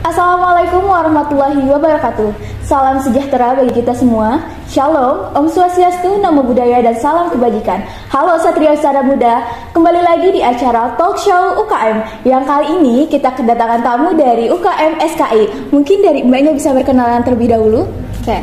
Assalamualaikum warahmatullahi wabarakatuh. Salam sejahtera bagi kita semua. Shalom, Om Swastiastu, Namo Buddhaya, dan salam kebajikan. Halo Satria Sada Muda, kembali lagi di acara Talk Show UKM. Yang kali ini kita kedatangan tamu dari UKM SKI. Mungkin dari mbaknya bisa berkenalan terlebih dahulu. Oke.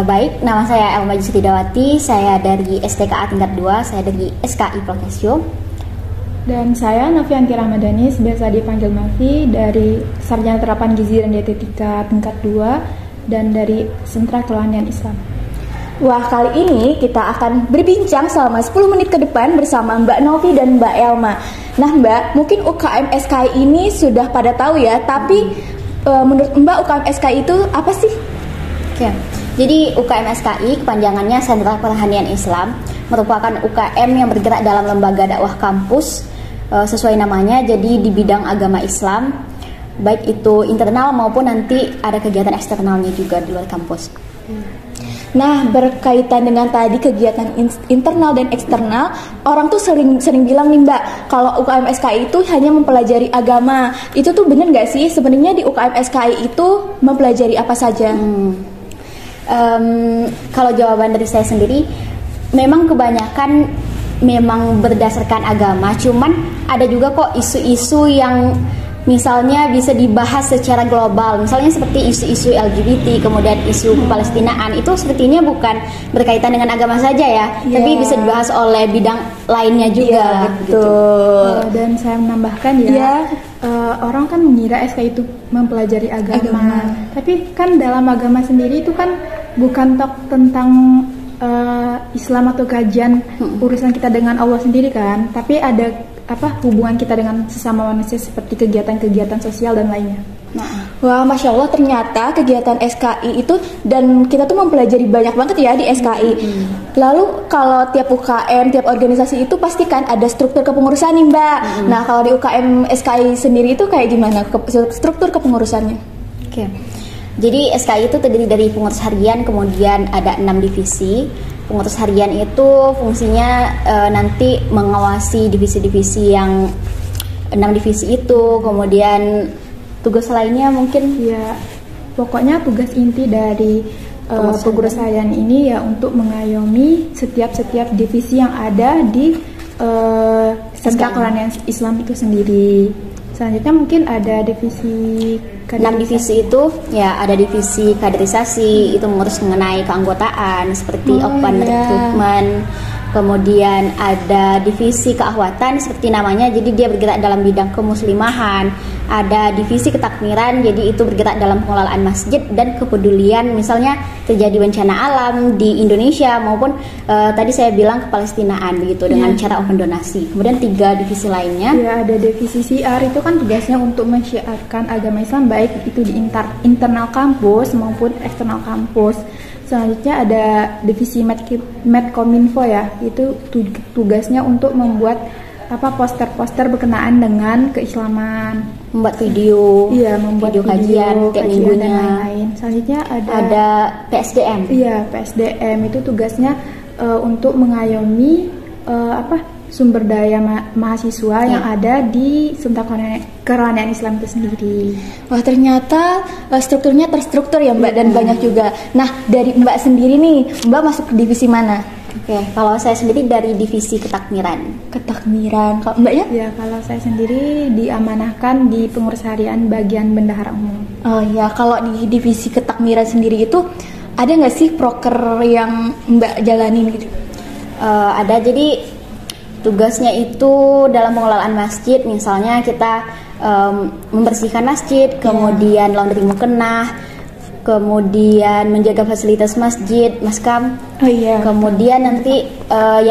Baik, nama saya Elma Jusitidawati, saya dari STKA tingkat 2, saya dari SKI Profesio. Dan saya Novianti Ramadhani, biasa dipanggil Novi, dari Sarjana Terapan Gizi dan Dietetika tingkat 2 dan dari Sentra Kerohanian Islam. Wah, kali ini kita akan berbincang selama 10 menit ke depan bersama Mbak Novi dan Mbak Elma. Nah Mbak, mungkin UKM SKI ini sudah pada tahu ya, tapi menurut Mbak UKM SKI itu apa sih? Oke, jadi UKM SKI kepanjangannya Sentra Kerohanian Islam, merupakan UKM yang bergerak dalam lembaga dakwah kampus. Sesuai namanya, jadi di bidang agama Islam, baik itu internal maupun nanti ada kegiatan eksternalnya juga di luar kampus. Nah, berkaitan dengan tadi kegiatan internal dan eksternal, orang tuh sering bilang nih Mbak, kalau UKM SKI itu hanya mempelajari agama. Itu tuh bener nggak sih? Sebenarnya di UKM SKI itu mempelajari apa saja? Kalau jawaban dari saya sendiri, memang kebanyakan memang berdasarkan agama, cuman ada juga kok isu-isu yang misalnya bisa dibahas secara global, misalnya seperti isu-isu LGBT, kemudian isu Palestinaan, itu sepertinya bukan berkaitan dengan agama saja ya, tapi bisa dibahas oleh bidang lainnya juga. Betul. Dan saya menambahkan orang kan mengira SKI itu mempelajari agama. Tapi kan dalam agama sendiri itu kan bukan tentang Islam atau kajian urusan kita dengan Allah sendiri kan, tapi ada hubungan kita dengan sesama manusia seperti kegiatan-kegiatan sosial dan lainnya. Wah, Masya Allah, ternyata kegiatan SKI itu, dan kita tuh mempelajari banyak banget ya di SKI. Lalu kalau tiap UKM, tiap organisasi itu pasti kan ada struktur kepengurusan nih Mbak. Nah, kalau di UKM SKI sendiri itu kayak gimana struktur kepengurusannya? Oke. Jadi SKI itu terdiri dari pengurus harian, kemudian ada 6 divisi. Pengurus harian itu fungsinya nanti mengawasi divisi-divisi yang 6 divisi itu. Kemudian tugas lainnya mungkin pokoknya tugas inti dari pengurus harian ini ya untuk mengayomi setiap divisi yang ada di Sentra Kerohanian Islam itu sendiri. Selanjutnya mungkin ada divisi 6 divisi itu ya, ada divisi kaderisasi, itu mengurus mengenai keanggotaan seperti open recruitment. Kemudian ada divisi keahwatan seperti namanya, jadi dia bergerak dalam bidang kemuslimahan. Ada divisi ketakmiran, jadi itu bergerak dalam pengelolaan masjid dan kepedulian, misalnya terjadi bencana alam di Indonesia maupun tadi saya bilang kepalestinaan begitu, dengan cara open donasi. Kemudian 3 divisi lainnya. Ada divisi CR, itu kan tugasnya untuk mensyiarkan agama Islam baik itu di internal kampus maupun eksternal kampus. Selanjutnya ada divisi Medkominfo ya, itu tugasnya untuk membuat poster-poster berkenaan dengan keislaman, membuat video, membuat video kajian tiap minggunya dan lain-lain. Selanjutnya ada PSDM. PSDM itu tugasnya untuk mengayomi sumber daya mahasiswa yang ada di Sentra Kerohanian Islam itu sendiri. Wah, ternyata strukturnya terstruktur ya Mbak, dan banyak juga. Nah, dari Mbak sendiri nih, Mbak masuk ke divisi mana? Oke, kalau saya sendiri dari divisi ketakmiran. Ketakmiran. Kalau Mbaknya? Ya, kalau saya sendiri diamanahkan di pengurus harian bagian bendahara umum. Oh ya, kalau di divisi ketakmiran sendiri itu ada nggak sih proker yang Mbak jalanin gitu? Ada, jadi tugasnya itu dalam pengelolaan masjid, misalnya kita membersihkan masjid, kemudian laundry mukena, kemudian menjaga fasilitas masjid, maskam. Kemudian nanti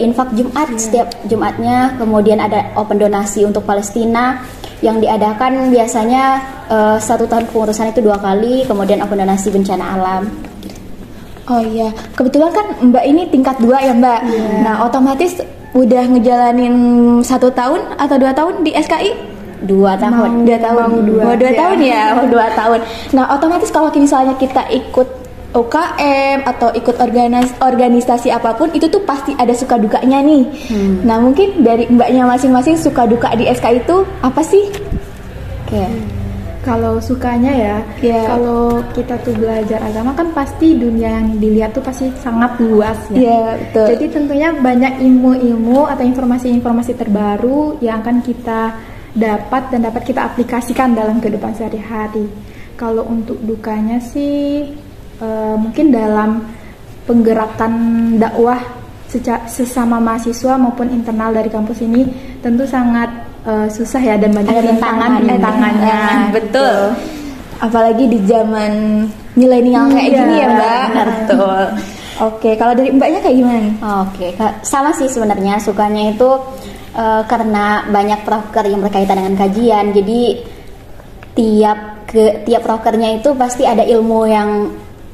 infak Jumat setiap Jumatnya, kemudian ada open donasi untuk Palestina yang diadakan biasanya 1 tahun kepengurusan itu 2 kali, kemudian open donasi bencana alam. Oh iya, kebetulan kan Mbak ini tingkat 2 ya Mbak. Nah, otomatis udah ngejalanin 1 tahun atau 2 tahun di SKI? 2 tahun. 2 tahun. 2 tahun ya, 2 tahun. Nah, otomatis kalau misalnya kita ikut UKM atau ikut organisasi apapun, itu tuh pasti ada suka dukanya nih. Nah, mungkin dari Mbaknya masing-masing suka duka di SKI itu apa sih? Oke. Kalau sukanya ya, kalau kita tuh belajar agama kan pasti dunia yang dilihat tuh pasti sangat luas ya. Iya, betul. Jadi tentunya banyak ilmu-ilmu atau informasi-informasi terbaru yang akan kita dapat dan dapat kita aplikasikan dalam kehidupan sehari-hari. Kalau untuk dukanya sih mungkin dalam penggerakan dakwah sesama mahasiswa maupun internal dari kampus ini tentu sangat susah ya, dan banyak tantangannya. Betul. Apalagi di zaman milenial kayak gini ya Mbak. Betul. Oke, kalau dari Mbaknya kayak gimana nih? Oke, sama sih sebenarnya, sukanya itu karena banyak proker yang berkaitan dengan kajian. Jadi tiap prokernya itu pasti ada ilmu yang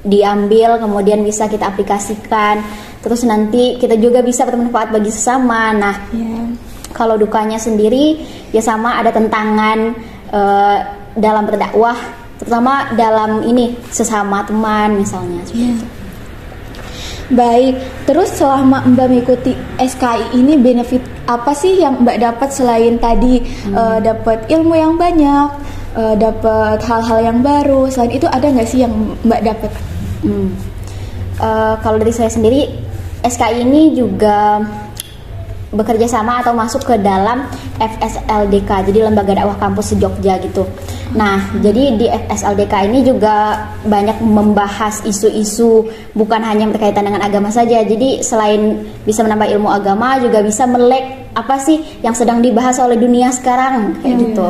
diambil, kemudian bisa kita aplikasikan. Terus nanti kita juga bisa bermanfaat bagi sesama. Nah, kalau dukanya sendiri ya sama, ada tentangan dalam berdakwah, terutama dalam ini sesama teman misalnya. Baik, terus selama Mbak mengikuti SKI ini benefit apa sih yang Mbak dapat selain tadi dapat ilmu yang banyak, dapat hal-hal yang baru? Selain itu ada nggak sih yang Mbak dapat? Kalau dari saya sendiri, SKI ini juga bekerja sama atau masuk ke dalam FSLDK, jadi Lembaga Dakwah Kampus Jogja gitu. Nah, jadi di FSLDK ini juga banyak membahas isu-isu bukan hanya berkaitan dengan agama saja. Jadi selain bisa menambah ilmu agama, juga bisa melek apa sih yang sedang dibahas oleh dunia sekarang kayak gitu.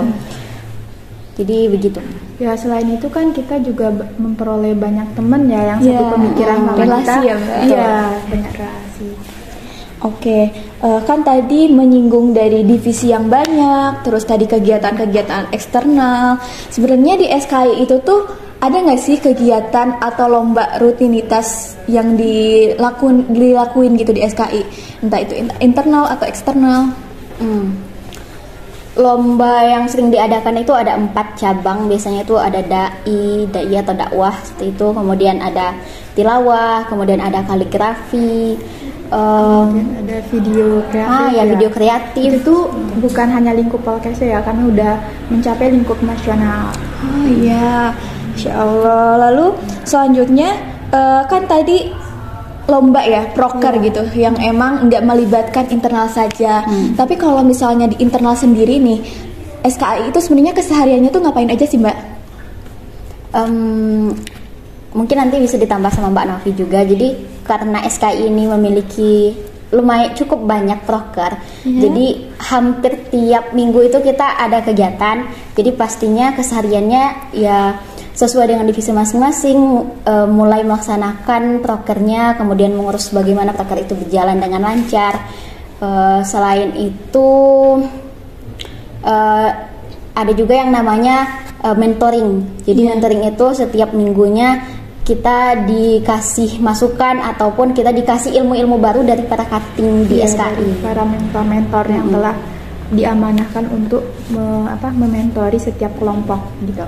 Jadi begitu. Ya, selain itu kan kita juga memperoleh banyak teman ya yang satu pemikiran sama relasi kita. Ya, Mbak. Iya, banyak relasi. Oke, kan tadi menyinggung dari divisi yang banyak, terus tadi kegiatan-kegiatan eksternal. Sebenarnya di SKI itu tuh ada nggak sih kegiatan atau lomba rutinitas yang dilakuin gitu di SKI? Entah itu internal atau eksternal. Lomba yang sering diadakan itu ada 4 cabang. Biasanya itu ada dai atau dakwah seperti itu. Kemudian ada tilawah, kemudian ada kaligrafi. Kemudian ada video kreatif. Video kreatif. Itu bukan hanya lingkup Polkes ya, karena udah mencapai lingkup nasional. Oh iya, Insya Allah. Lalu selanjutnya kan tadi lomba ya, proker gitu, yang emang nggak melibatkan internal saja. Tapi kalau misalnya di internal sendiri nih, SKI itu sebenarnya kesehariannya tuh ngapain aja sih Mbak? Mungkin nanti bisa ditambah sama Mbak Novi juga. Jadi karena SKI ini memiliki lumayan cukup banyak proker, jadi hampir tiap minggu itu kita ada kegiatan. Jadi pastinya kesehariannya ya sesuai dengan divisi masing-masing, mulai melaksanakan prokernya, kemudian mengurus bagaimana proker itu berjalan dengan lancar. Selain itu ada juga yang namanya mentoring. Jadi mentoring itu setiap minggunya kita dikasih masukan ataupun kita dikasih ilmu-ilmu baru dari para cutting di SKI. Para mentor-mentor yang telah diamanahkan untuk mementori setiap kelompok gitu.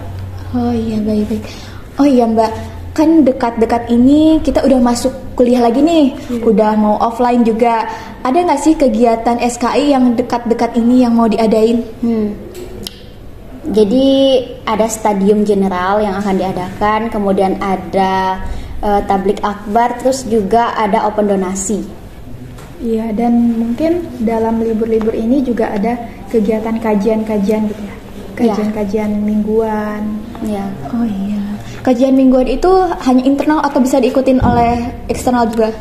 Oh iya, baik-baik. Oh iya Mbak, kan dekat-dekat ini kita udah masuk kuliah lagi nih, udah mau offline juga. Ada nggak sih kegiatan SKI yang dekat-dekat ini yang mau diadain? Jadi ada stadium general yang akan diadakan, kemudian ada tablik akbar, terus juga ada open donasi. Iya, dan mungkin dalam libur-libur ini juga ada kegiatan kajian-kajian gitu ya. Kajian-kajian mingguan. Ya. Oh iya. Kajian mingguan itu hanya internal atau bisa diikutin oleh eksternal juga?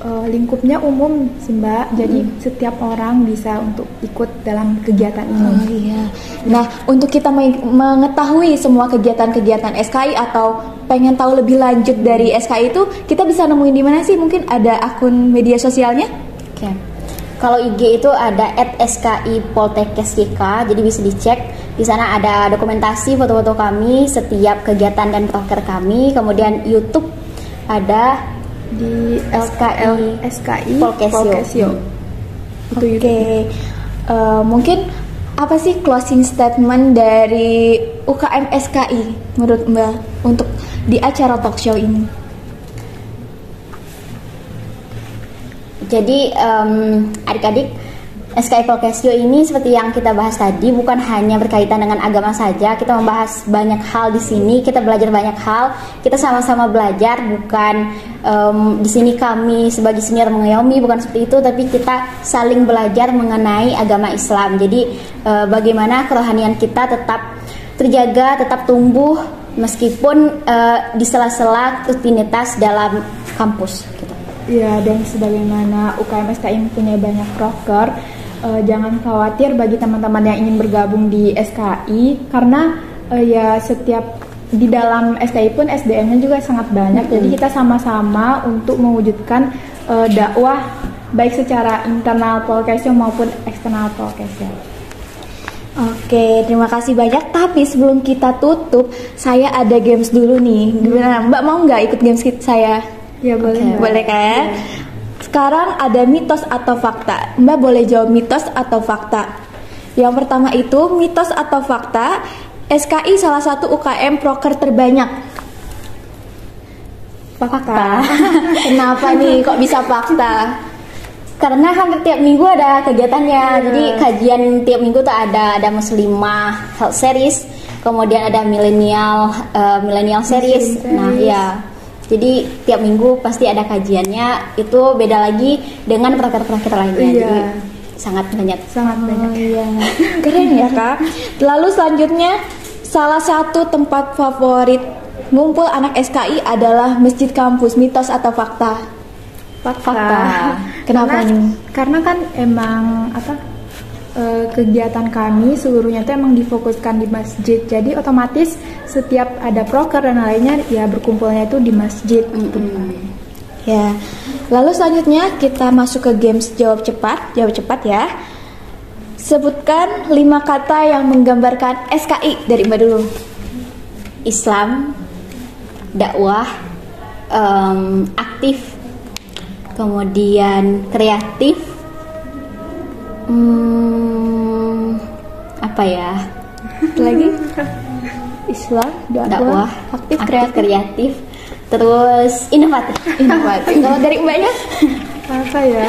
Lingkupnya umum sih Mbak, jadi setiap orang bisa untuk ikut dalam kegiatan ini. Oh iya. Nah, untuk kita mengetahui semua kegiatan-kegiatan SKI atau pengen tahu lebih lanjut dari SKI itu, kita bisa nemuin di mana sih? Mungkin ada akun media sosialnya? Oke. Kalau IG itu ada @SKI_Poltekkes.YK, jadi bisa dicek. Di sana ada dokumentasi foto-foto kami setiap kegiatan dan proker kami. Kemudian YouTube ada di SKI Polkesio. Oke. Mungkin apa sih closing statement dari UKM SKI menurut Mbak untuk di acara talk show ini? Jadi adik-adik, SKI Polkesio ini seperti yang kita bahas tadi bukan hanya berkaitan dengan agama saja, kita membahas banyak hal di sini, kita belajar banyak hal, kita sama-sama belajar, bukan di sini kami sebagai senior mengayomi, bukan seperti itu, tapi kita saling belajar mengenai agama Islam. Jadi bagaimana kerohanian kita tetap terjaga, tetap tumbuh meskipun di sela-sela rutinitas dalam kampus gitu. Ya, dan sebagaimana UKM SKI punya banyak proker, jangan khawatir bagi teman-teman yang ingin bergabung di SKI, karena ya setiap di dalam SKI pun SDM-nya juga sangat banyak. Jadi kita sama-sama untuk mewujudkan dakwah baik secara internal Polkesio maupun eksternal Polkesio. Oke, terima kasih banyak. Tapi sebelum kita tutup, saya ada games dulu nih. Gimana, Mbak mau nggak ikut games saya? Ya boleh. Boleh kan? Sekarang ada mitos atau fakta. Mbak boleh jawab mitos atau fakta. Yang pertama itu mitos atau fakta, SKI salah satu UKM proker terbanyak. Fakta. Kenapa nih kok bisa fakta? Karena hampir tiap minggu ada kegiatannya. Jadi kajian tiap minggu tuh ada Muslimah Health Series, kemudian ada milenial series. Nah, ya. Jadi tiap minggu pasti ada kajiannya. Itu beda lagi dengan proker-proker lainnya. Jadi sangat banyak. Iya. Keren ya, Kak. Lalu selanjutnya, salah satu tempat favorit ngumpul anak SKI adalah masjid kampus. Mitos atau fakta? Fakta. Kenapa nih? Karena kan emang kegiatan kami seluruhnya itu emang difokuskan di masjid. Jadi otomatis setiap ada proker dan lainnya ya berkumpulnya itu di masjid. Ya. Lalu selanjutnya kita masuk ke games jawab cepat. Jawab cepat ya. Sebutkan 5 kata yang menggambarkan SKI dari Mbak dulu. Islam, dakwah, aktif, kemudian kreatif, apa ya? Lagi? Islam, dakwah, aktif, kreatif, terus inovatif. Kalau dari Mbaknya? Apa ya?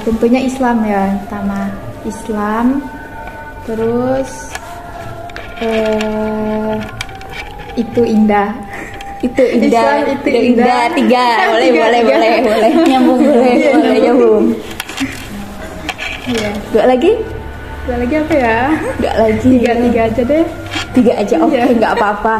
Tentunya Islam ya, pertama Islam, terus itu indah. Itu indah. Islam, itu indah. 3. Boleh. Nyambung nyambung. Iya. 2 lagi? 2 lagi apa ya? 2 lagi. 3 aja deh. 3 aja, oke, nggak apa-apa.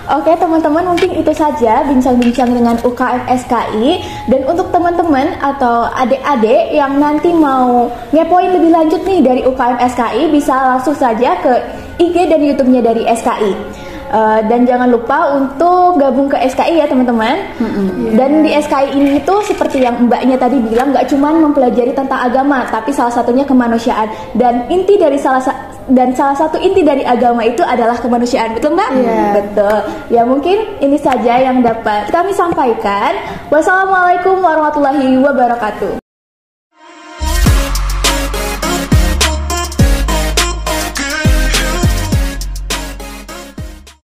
Oke teman-teman, mungkin itu saja bincang-bincang dengan UKM SKI. Dan untuk teman-teman atau adik-adik yang nanti mau ngepoin lebih lanjut nih dari UKM SKI, bisa langsung saja ke IG dan YouTube-nya dari SKI. Dan jangan lupa untuk gabung ke SKI ya teman-teman. Dan di SKI ini itu seperti yang Mbaknya tadi bilang, nggak cuma mempelajari tentang agama, tapi salah satunya kemanusiaan. Dan salah satu inti dari agama itu adalah kemanusiaan, betul Mbak? Betul. Ya mungkin ini saja yang dapat kami sampaikan. Wassalamualaikum warahmatullahi wabarakatuh.